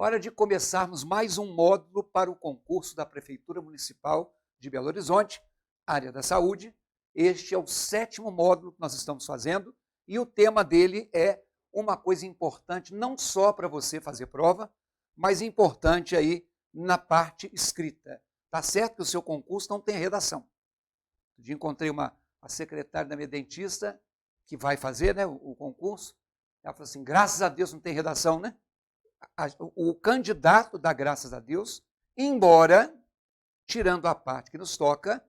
Hora de começarmos mais um módulo para o concurso da Prefeitura Municipal de Belo Horizonte, área da saúde. Este é o 7º módulo que nós estamos fazendo e o tema dele é uma coisa importante não só para você fazer prova, mas importante aí na parte escrita. Tá certo que o seu concurso não tem redação. Eu encontrei a secretária da minha dentista que vai fazer, né, o concurso. Ela falou assim, graças a Deus não tem redação, né? O candidato dá graças a Deus, embora, tirando a parte que nos toca,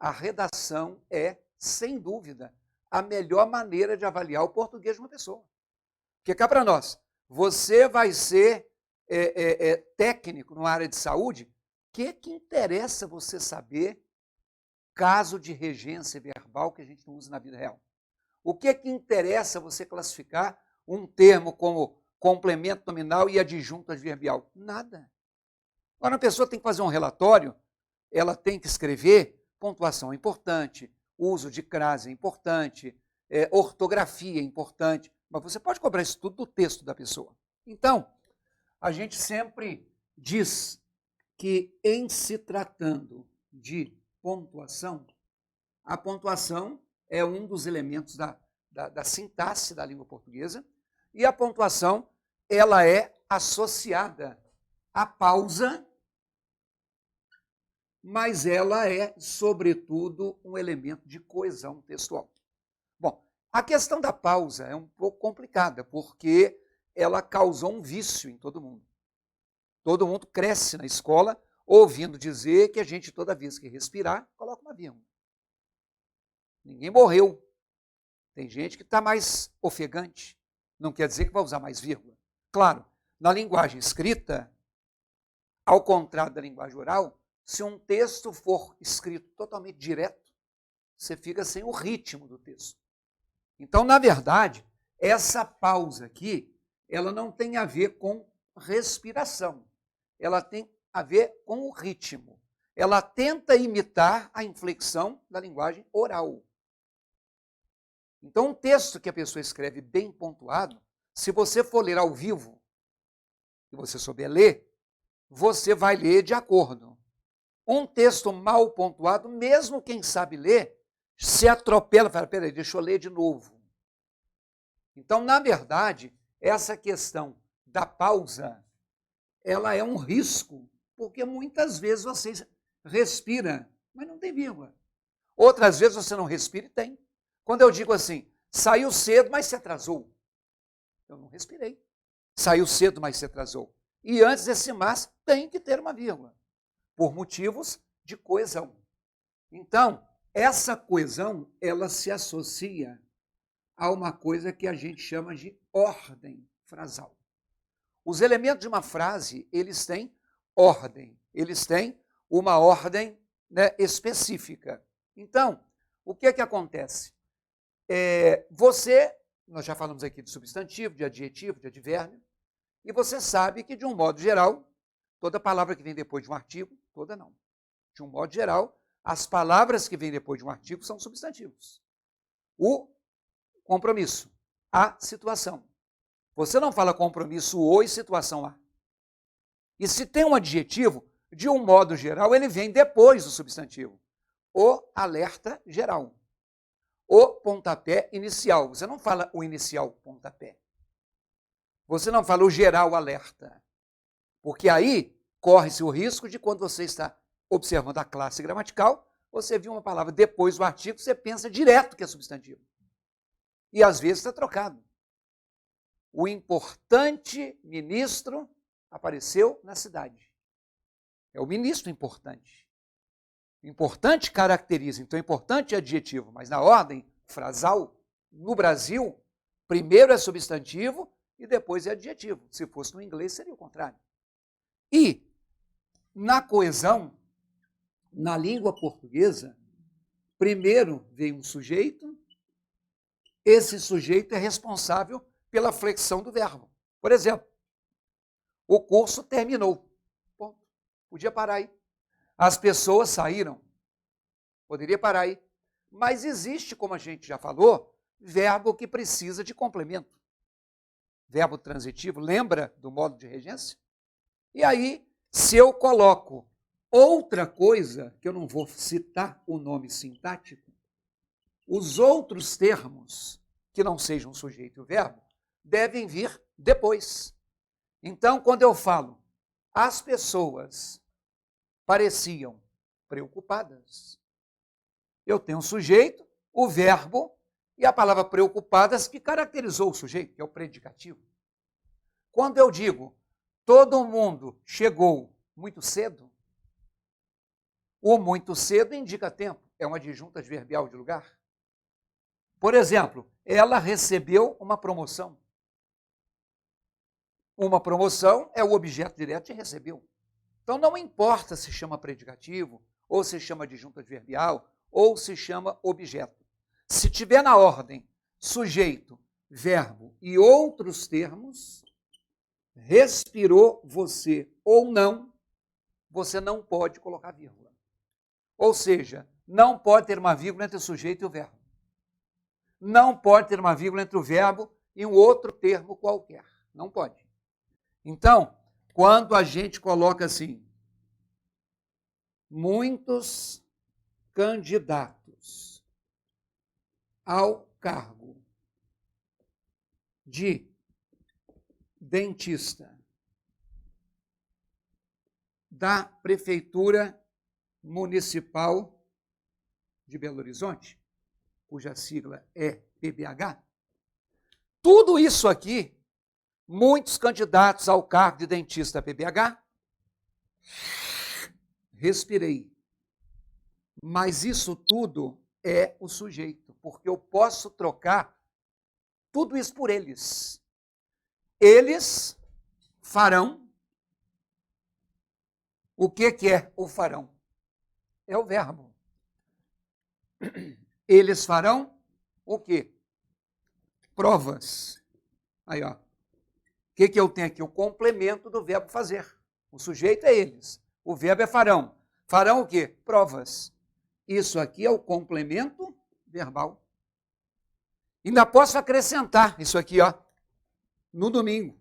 a redação é, sem dúvida, a melhor maneira de avaliar o português de uma pessoa. Porque cá para nós, você vai ser técnico numa área de saúde, o que interessa você saber caso de regência verbal que a gente não usa na vida real? O que interessa você classificar um termo como complemento nominal e adjunto adverbial? Nada. Agora, a pessoa tem que fazer um relatório, ela tem que escrever, pontuação é importante, uso de crase é importante, ortografia é importante, mas você pode cobrar isso tudo do texto da pessoa. Então, a gente sempre diz que, em se tratando de pontuação, a pontuação é um dos elementos da sintaxe da língua portuguesa, e a pontuação ela é associada à pausa, mas ela é, sobretudo, um elemento de coesão textual. Bom, a questão da pausa é um pouco complicada, porque ela causou um vício em todo mundo. Todo mundo cresce na escola ouvindo dizer que a gente, toda vez que respirar, coloca uma vírgula. Ninguém morreu. Tem gente que está mais ofegante. Não quer dizer que vai usar mais vírgula. Claro, na linguagem escrita, ao contrário da linguagem oral, se um texto for escrito totalmente direto, você fica sem o ritmo do texto. Então, na verdade, essa pausa aqui, ela não tem a ver com respiração. Ela tem a ver com o ritmo. Ela tenta imitar a inflexão da linguagem oral. Então, um texto que a pessoa escreve bem pontuado, se você for ler ao vivo, e você souber ler, você vai ler de acordo. Um texto mal pontuado, mesmo quem sabe ler, se atropela, fala, peraí, deixa eu ler de novo. Então, na verdade, essa questão da pausa, ela é um risco, porque muitas vezes você respira, mas não tem vírgula. Outras vezes você não respira e tem. Quando eu digo assim, saiu cedo, mas se atrasou. Eu não respirei. Saiu cedo, mas se atrasou. E antes desse mas, tem que ter uma vírgula, por motivos de coesão. Então, essa coesão, ela se associa a uma coisa que a gente chama de ordem frasal. Os elementos de uma frase, eles têm ordem. Eles têm uma ordem, né, específica. Então, o que acontece? Nós já falamos aqui de substantivo, de adjetivo, de advérbio, e você sabe que, de um modo geral, toda palavra que vem depois de um artigo, toda não. De um modo geral, as palavras que vêm depois de um artigo são substantivos. O compromisso, a situação. Você não fala compromisso o e situação a. E se tem um adjetivo, de um modo geral, ele vem depois do substantivo. O alerta geral. O pontapé inicial. Você não fala o inicial pontapé. Você não fala o geral alerta. Porque aí corre-se o risco de, quando você está observando a classe gramatical, você viu uma palavra depois do artigo, você pensa direto que é substantivo. E às vezes está trocado. O importante ministro apareceu na cidade. É o ministro importante. Importante caracteriza, então importante é adjetivo, mas na ordem frasal, no Brasil, primeiro é substantivo e depois é adjetivo. Se fosse no inglês, seria o contrário. E, na coesão, na língua portuguesa, primeiro vem um sujeito, esse sujeito é responsável pela flexão do verbo. Por exemplo, o curso terminou. Ponto. Podia parar aí. As pessoas saíram. Poderia parar aí. Mas existe, como a gente já falou, verbo que precisa de complemento. Verbo transitivo, lembra do modo de regência? E aí, se eu coloco outra coisa, que eu não vou citar o nome sintático, os outros termos, que não sejam sujeito e o verbo, devem vir depois. Então, quando eu falo, as pessoas pareciam preocupadas, eu tenho o sujeito, o verbo e a palavra preocupadas que caracterizou o sujeito, que é o predicativo. Quando eu digo, todo mundo chegou muito cedo, o muito cedo indica tempo, é uma adjunta adverbial de lugar. Por exemplo, ela recebeu uma promoção. Uma promoção é o objeto direto de recebeu. Então não importa se chama predicativo, ou se chama adjunta adverbial, ou se chama objeto. Se tiver na ordem sujeito, verbo e outros termos, respirou você ou não, você não pode colocar vírgula. Ou seja, não pode ter uma vírgula entre o sujeito e o verbo. Não pode ter uma vírgula entre o verbo e um outro termo qualquer. Não pode. Então, quando a gente coloca assim, muitos candidatos ao cargo de dentista da Prefeitura Municipal de Belo Horizonte, cuja sigla é PBH, tudo isso aqui, muitos candidatos ao cargo de dentista PBH, respirei. Mas isso tudo é o sujeito, porque eu posso trocar tudo isso por eles. Eles farão. O que é o farão? É o verbo. Eles farão o quê? Provas. Aí, ó. O que eu tenho aqui? O complemento do verbo fazer. O sujeito é eles. O verbo é farão. Farão o quê? Provas. Isso aqui é o complemento verbal. Ainda posso acrescentar isso aqui, ó, no domingo.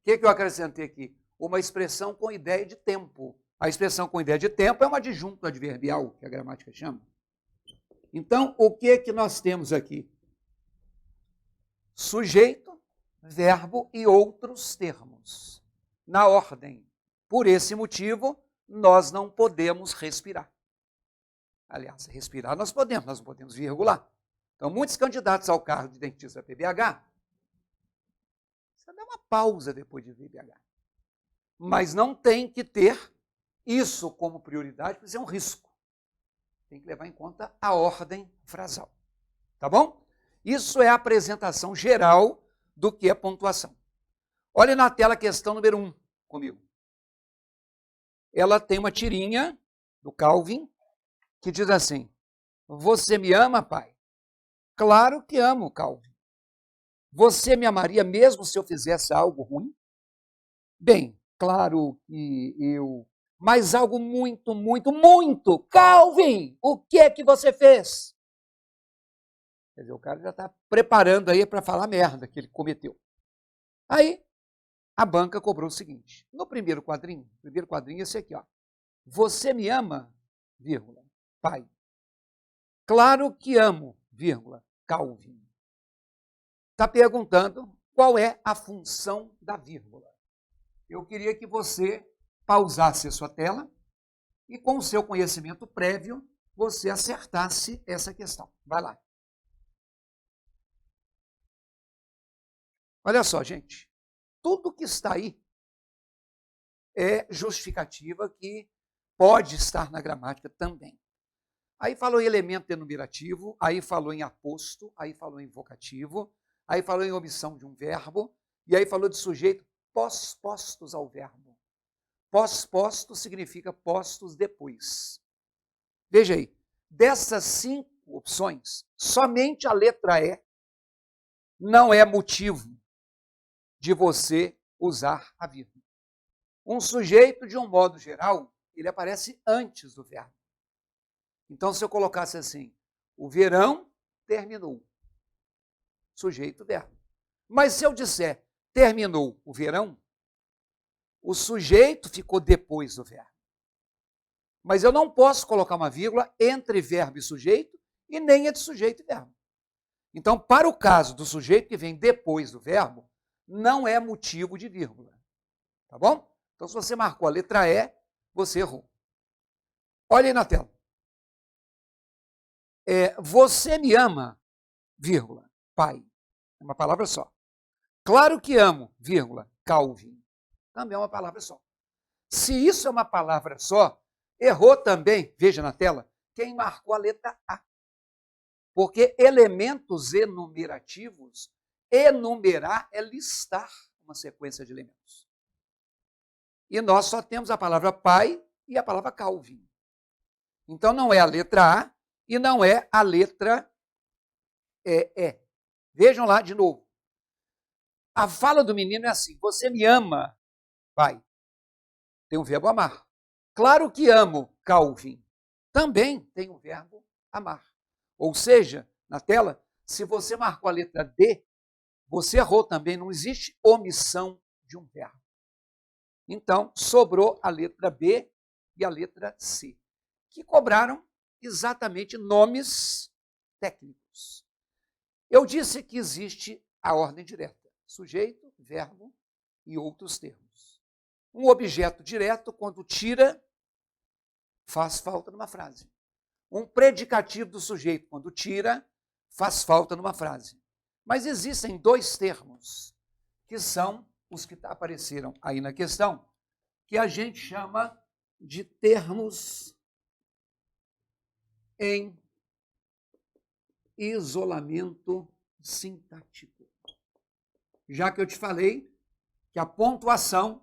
O que eu acrescentei aqui? Uma expressão com ideia de tempo. A expressão com ideia de tempo é uma adjunto adverbial, que a gramática chama. Então, o que nós temos aqui? Sujeito, verbo e outros termos. Na ordem. Por esse motivo, nós não podemos respirar. Aliás, respirar nós não podemos virgular. Então, muitos candidatos ao cargo de dentista PBH, você dá uma pausa depois de PBH. Mas não tem que ter isso como prioridade, porque isso é um risco. Tem que levar em conta a ordem frasal. Tá bom? Isso é a apresentação geral do que é pontuação. Olhe na tela a questão número 1 comigo. Ela tem uma tirinha do Calvin que diz assim: você me ama, pai? Claro que amo, Calvin. Você me amaria mesmo se eu fizesse algo ruim? Bem, claro que eu... Mas algo muito, muito, muito. Calvin, o que é que você fez? Quer dizer, o cara já está preparando aí para falar a merda que ele cometeu. Aí, a banca cobrou o seguinte. No primeiro quadrinho é esse aqui, ó. Você me ama, vírgula, pai. Claro que amo, vírgula, Calvin. Está perguntando qual é a função da vírgula. Eu queria que você pausasse a sua tela e, com o seu conhecimento prévio, você acertasse essa questão. Vai lá. Olha só, gente. Tudo que está aí é justificativa que pode estar na gramática também. Aí falou em elemento enumerativo, aí falou em aposto, aí falou em vocativo, aí falou em omissão de um verbo, e aí falou de sujeito pós-postos ao verbo. Pós-posto significa postos depois. Veja aí, dessas 5 opções, somente a letra E não é motivo de você usar a vírgula. Um sujeito, de um modo geral, ele aparece antes do verbo. Então, se eu colocasse assim, o verão terminou. Sujeito, verbo. Mas se eu disser, terminou o verão, o sujeito ficou depois do verbo. Mas eu não posso colocar uma vírgula entre verbo e sujeito e nem entre sujeito e verbo. Então, para o caso do sujeito que vem depois do verbo, não é motivo de vírgula. Tá bom? Então, se você marcou a letra E, você errou. Olha aí na tela. Você me ama, vírgula, pai. É uma palavra só. Claro que amo, vírgula, Calvin. Também é uma palavra só. Se isso é uma palavra só, errou também, veja na tela, quem marcou a letra A. Porque elementos enumerativos, enumerar é listar uma sequência de elementos. E nós só temos a palavra pai e a palavra Calvin. Então não é a letra A e não é a letra E. Vejam lá de novo. A fala do menino é assim: você me ama, pai. Tem o verbo amar. Claro que amo, Calvin. Também tem o verbo amar. Ou seja, na tela, se você marcou a letra D, você errou também, não existe omissão de um verbo. Então, sobrou a letra B e a letra C, que cobraram exatamente nomes técnicos. Eu disse que existe a ordem direta, sujeito, verbo e outros termos. Um objeto direto, quando tira, faz falta numa frase. Um predicativo do sujeito, quando tira, faz falta numa frase. Mas existem dois termos, que são os que apareceram aí na questão, que a gente chama de termos em isolamento sintático. Já que eu te falei que a pontuação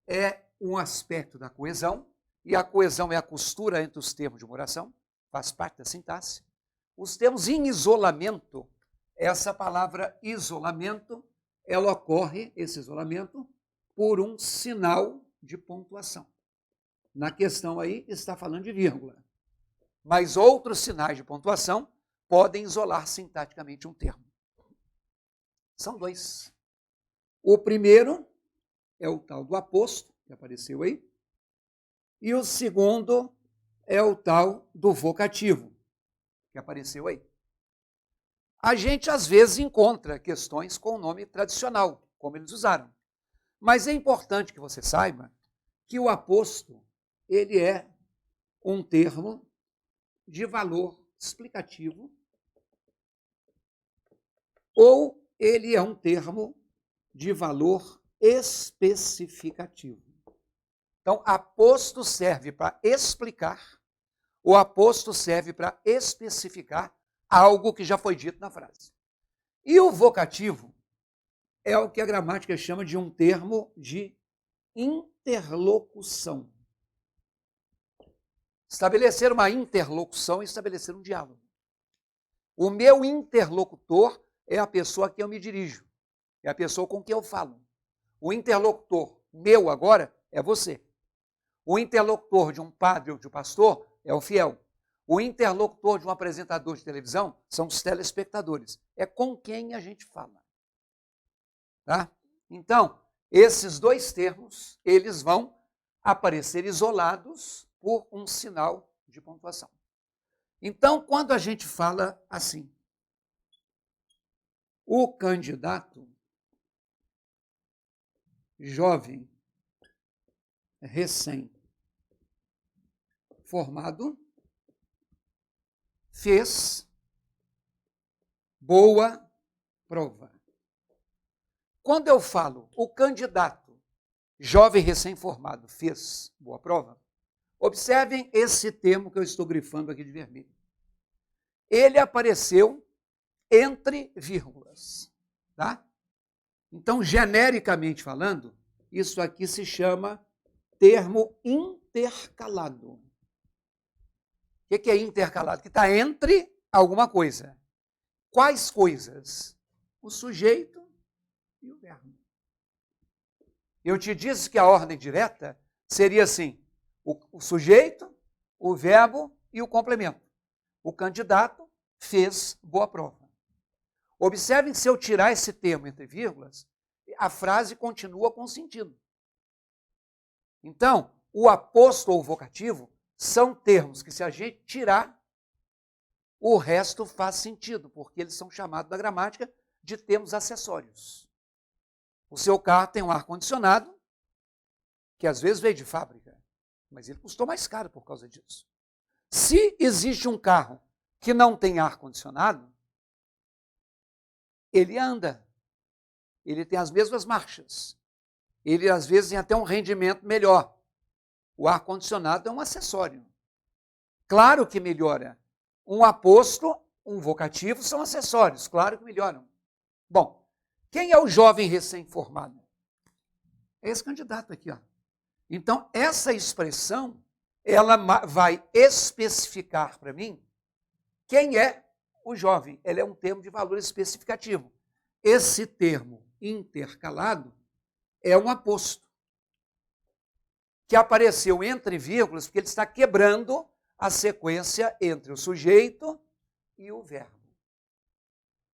é um aspecto da coesão, e a coesão é a costura entre os termos de uma oração, faz parte da sintaxe. Os termos em isolamento, essa palavra isolamento, ela ocorre, esse isolamento, por um sinal de pontuação. Na questão aí está falando de vírgula. Mas outros sinais de pontuação podem isolar sintaticamente um termo. São dois. O primeiro é o tal do aposto, que apareceu aí, e o segundo é o tal do vocativo, que apareceu aí. A gente, às vezes, encontra questões com o nome tradicional, como eles usaram. Mas é importante que você saiba que o aposto, ele é um termo de valor explicativo ou ele é um termo de valor especificativo. Então, aposto serve para explicar, o aposto serve para especificar algo que já foi dito na frase. E o vocativo é o que a gramática chama de um termo de interlocução. Estabelecer uma interlocução é estabelecer um diálogo. O meu interlocutor é a pessoa a quem eu me dirijo, é a pessoa com quem eu falo. O interlocutor meu agora é você. O interlocutor de um padre ou de um pastor é o fiel. O interlocutor de um apresentador de televisão são os telespectadores. É com quem a gente fala. Tá? Então, esses dois termos, eles vão aparecer isolados por um sinal de pontuação. Então, quando a gente fala assim, o candidato jovem, recém-formado, fez boa prova. Quando eu falo o candidato jovem recém-formado fez boa prova, observem esse termo que eu estou grifando aqui de vermelho. Ele apareceu entre vírgulas, tá? Então, genericamente falando, isso aqui se chama termo intercalado. O que é intercalado? Que está entre alguma coisa. Quais coisas? O sujeito e o verbo. Eu te disse que a ordem direta seria assim: o sujeito, o verbo e o complemento. O candidato fez boa prova. Observem, se eu tirar esse termo entre vírgulas, a frase continua com sentido. Então, o aposto ou o vocativo são termos que, se a gente tirar, o resto faz sentido, porque eles são chamados na gramática de termos acessórios. O seu carro tem um ar-condicionado, que às vezes veio de fábrica, mas ele custou mais caro por causa disso. Se existe um carro que não tem ar-condicionado, ele anda, ele tem as mesmas marchas, ele às vezes tem até um rendimento melhor. O ar-condicionado é um acessório. Claro que melhora. Um aposto, um vocativo são acessórios, claro que melhoram. Bom, quem é o jovem recém-formado? É esse candidato aqui, ó. Então, essa expressão, ela vai especificar para mim quem é o jovem. Ele é um termo de valor especificativo. Esse termo intercalado é um aposto, que apareceu entre vírgulas, porque ele está quebrando a sequência entre o sujeito e o verbo.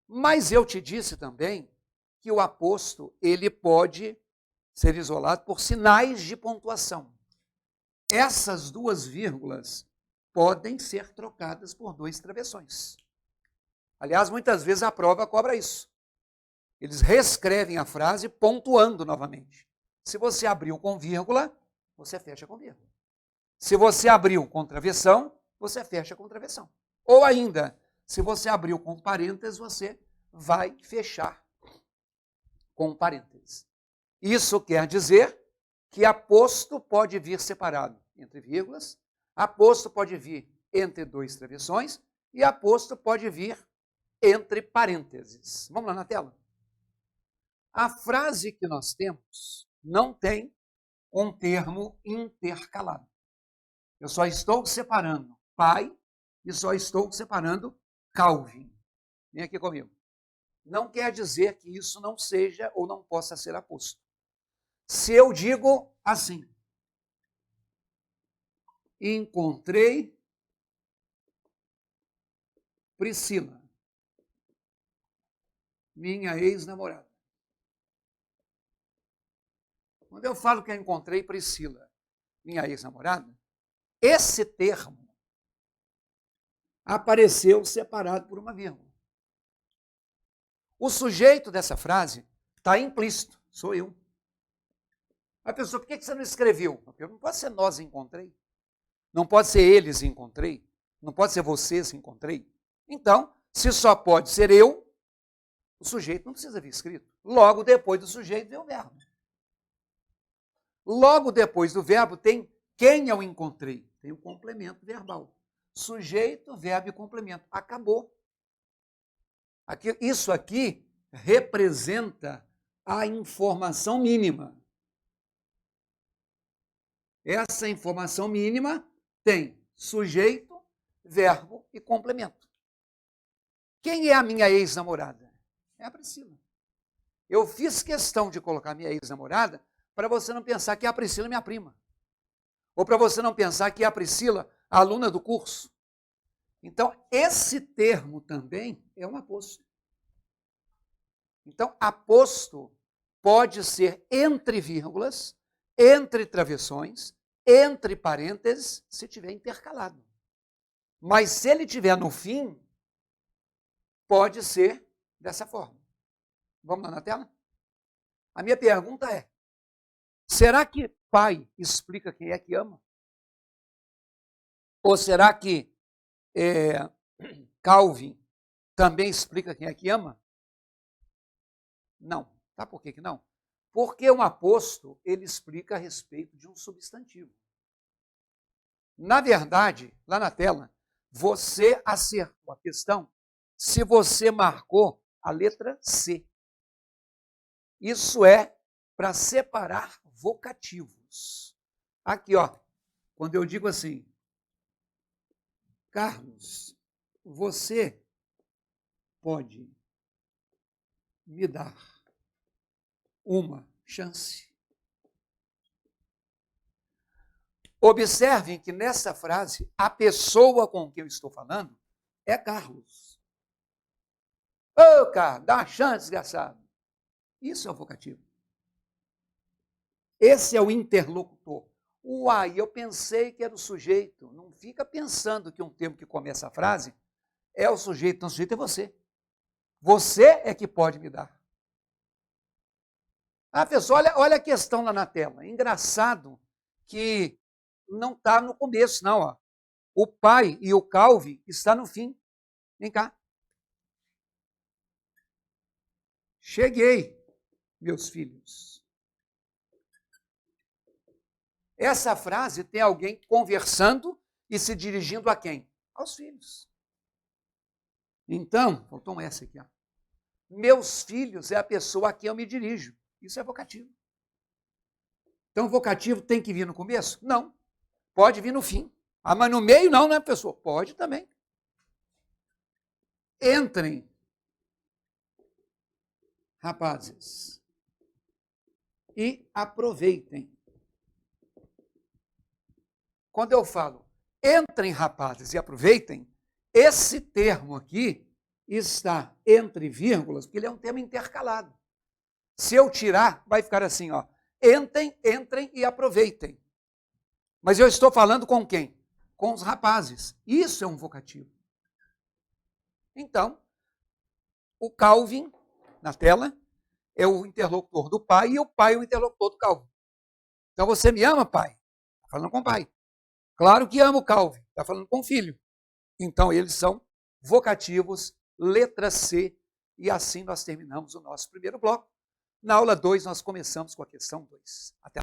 Mas eu te disse também que o aposto, ele pode ser isolado por sinais de pontuação. Essas duas vírgulas podem ser trocadas por dois travessões. Aliás, muitas vezes a prova cobra isso. Eles reescrevem a frase pontuando novamente. Se você abriu com vírgula, você fecha com vírgula. Se você abriu com travessão, você fecha com travessão. Ou ainda, se você abriu com parênteses, você vai fechar com parênteses. Isso quer dizer que aposto pode vir separado entre vírgulas, aposto pode vir entre dois travessões e aposto pode vir entre parênteses. Vamos lá na tela? A frase que nós temos não tem um termo intercalado. Eu só estou separando pai e só estou separando Calvin. Vem aqui comigo. Não quer dizer que isso não seja ou não possa ser aposto. Se eu digo assim, encontrei Priscila, minha ex-namorada. Quando eu falo que eu encontrei Priscila, minha ex-namorada, esse termo apareceu separado por uma vírgula. O sujeito dessa frase está implícito, sou eu. A pessoa, por que você não escreveu? Porque não pode ser nós encontrei, não pode ser eles encontrei, não pode ser vocês encontrei. Então, se só pode ser eu, o sujeito não precisa vir escrito. Logo depois do sujeito vem o verbo. Logo depois do verbo tem quem eu encontrei. Tem o complemento verbal. Sujeito, verbo e complemento. Acabou. Isso aqui representa a informação mínima. Essa informação mínima tem sujeito, verbo e complemento. Quem é a minha ex-namorada? É a Priscila. Eu fiz questão de colocar minha ex-namorada para você não pensar que a Priscila é minha prima. Ou para você não pensar que a Priscila, a aluna do curso. Então, esse termo também é um aposto. Então, aposto pode ser entre vírgulas, entre travessões, entre parênteses, se tiver intercalado. Mas se ele tiver no fim, pode ser dessa forma. Vamos lá na tela? A minha pergunta é, será que pai explica quem é que ama? Ou será que Calvin também explica quem é que ama? Não. Sabe por que não? Porque um aposto, ele explica a respeito de um substantivo. Na verdade, lá na tela, você acertou a questão se você marcou a letra C. Isso é para separar vocativos. Aqui, ó, quando eu digo assim, Carlos, você pode me dar uma chance? Observem que nessa frase, a pessoa com quem eu estou falando é Carlos. Ô, Carlos, dá uma chance, desgraçado. Isso é o vocativo. Esse é o interlocutor. Uai, eu pensei que era o sujeito. Não fica pensando que um termo que começa a frase é o sujeito. Não, o sujeito é você. Você é que pode me dar. Ah, pessoal, olha a questão lá na tela. Engraçado que não está no começo, não. Ó. O pai e o Calvin está no fim. Vem cá. Cheguei, meus filhos. Essa frase tem alguém conversando e se dirigindo a quem? Aos filhos. Então, faltou um S aqui. Ó. Meus filhos é a pessoa a quem eu me dirijo. Isso é vocativo. Então, o vocativo tem que vir no começo? Não. Pode vir no fim. Ah, mas no meio não, né, pessoa? Pode também. Entrem, rapazes, e aproveitem. Quando eu falo entrem, rapazes, e aproveitem, esse termo aqui está entre vírgulas, porque ele é um termo intercalado. Se eu tirar, vai ficar assim, ó. Entrem e aproveitem. Mas eu estou falando com quem? Com os rapazes. Isso é um vocativo. Então, o Calvin, na tela, é o interlocutor do pai e o pai é o interlocutor do Calvin. Então, você me ama, pai? Está falando com o pai. Claro que ama o Calvin, está falando com o filho. Então, eles são vocativos, letra C, e assim nós terminamos o nosso primeiro bloco. Na aula 2, nós começamos com a questão 2. Até